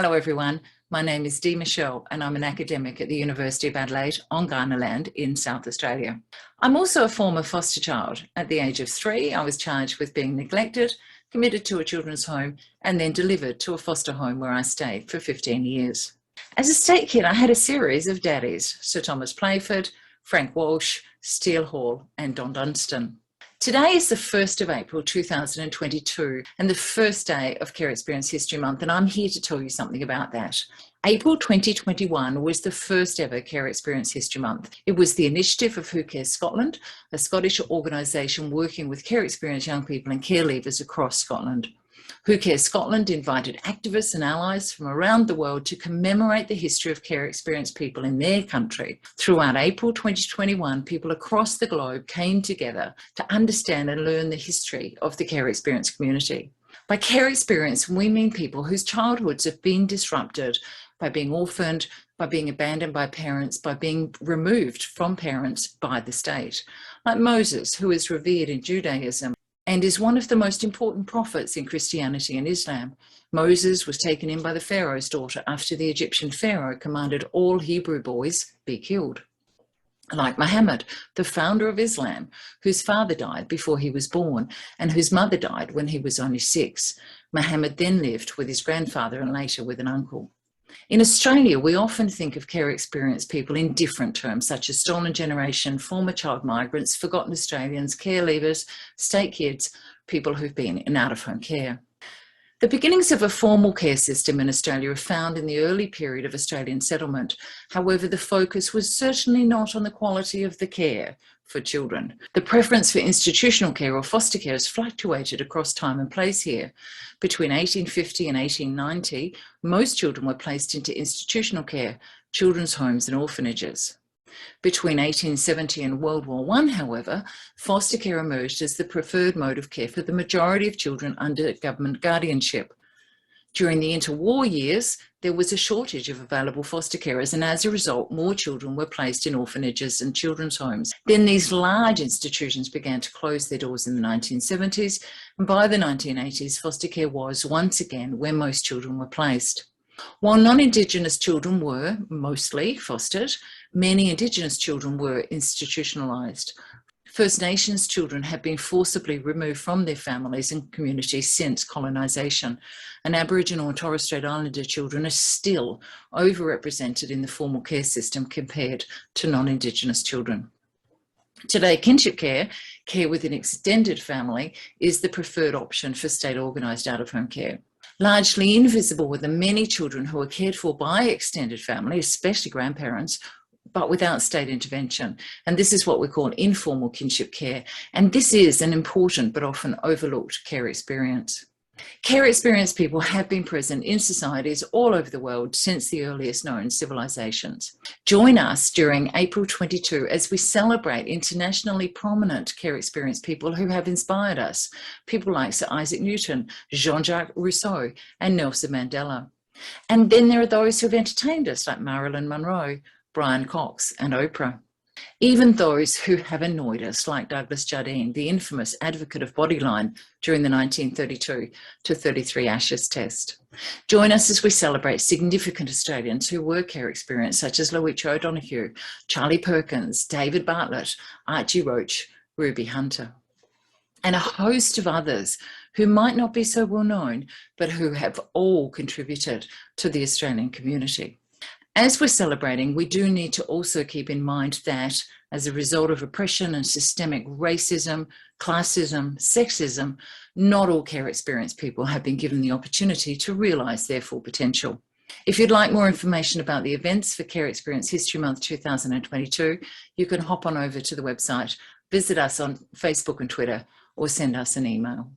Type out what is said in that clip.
Hello everyone, my name is Dee Michelle and I'm an academic at the University of Adelaide on Kaurna land in South Australia. I'm also a former foster child. At the age of 3, I was charged with being neglected, committed to a children's home and then delivered to a foster home where I stayed for 15 years. As a state kid, I had a series of daddies, Sir Thomas Playford, Frank Walsh, Steele Hall and Don Dunstan. Today is the 1st of April 2022 and the first day of Care Experience History Month, and I'm here to tell you something about that. April 2021 was the first ever Care Experience History Month. It was the initiative of Who Cares Scotland, a Scottish organisation working with care experienced young people and care leavers across Scotland. Who Cares Scotland invited activists and allies from around the world to commemorate the history of care experienced people in their country. Throughout April 2021, people across the globe came together to understand and learn the history of the care experienced community. By care experience, we mean people whose childhoods have been disrupted by being orphaned, by being abandoned by parents, by being removed from parents by the state. Like Moses, who is revered in Judaism and is one of the most important prophets in Christianity and Islam. Moses was taken in by the Pharaoh's daughter after the Egyptian Pharaoh commanded all Hebrew boys be killed. Like Muhammad, the founder of Islam, whose father died before he was born and whose mother died when he was only 6. Muhammad then lived with his grandfather and later with an uncle. In Australia, we often think of care experienced people in different terms, such as stolen generation, former child migrants, forgotten Australians, care leavers, state kids, people who've been in out-of-home care. The beginnings of a formal care system in Australia are found in the early period of Australian settlement. However, the focus was certainly not on the quality of the care for children. The preference for institutional care or foster care has fluctuated across time and place here. Between 1850 and 1890, most children were placed into institutional care, children's homes and orphanages. Between 1870 and World War I, however, foster care emerged as the preferred mode of care for the majority of children under government guardianship. During the interwar years, there was a shortage of available foster carers, and as a result, more children were placed in orphanages and children's homes. Then these large institutions began to close their doors in the 1970s, and by the 1980s, foster care was once again where most children were placed. While non-Indigenous children were mostly fostered, many Indigenous children were institutionalised. First Nations children have been forcibly removed from their families and communities since colonisation, and Aboriginal and Torres Strait Islander children are still overrepresented in the formal care system compared to non-Indigenous children. Today, kinship care, care with an extended family, is the preferred option for state-organised out-of-home care. Largely invisible were the many children who are cared for by extended family, especially grandparents, but without state intervention. And this is what we call informal kinship care. And this is an important but often overlooked care experience. Care experienced people have been present in societies all over the world since the earliest known civilizations. Join us during April 22 as we celebrate internationally prominent care experienced people who have inspired us. People like Sir Isaac Newton, Jean-Jacques Rousseau, and Nelson Mandela. And then there are those who have entertained us like Marilyn Monroe, Brian Cox and Oprah. Even those who have annoyed us like Douglas Jardine, the infamous advocate of Bodyline during the 1932 to 33 Ashes test. Join us as we celebrate significant Australians who were care experienced, such as Luigi O'Donoghue, Charlie Perkins, David Bartlett, Archie Roach, Ruby Hunter, and a host of others who might not be so well known, but who have all contributed to the Australian community. As we're celebrating, we do need to also keep in mind that as a result of oppression and systemic racism, classism, sexism, not all care experienced people have been given the opportunity to realise their full potential. If you'd like more information about the events for Care Experience History Month 2022, you can hop on over to the website, visit us on Facebook and Twitter, or send us an email.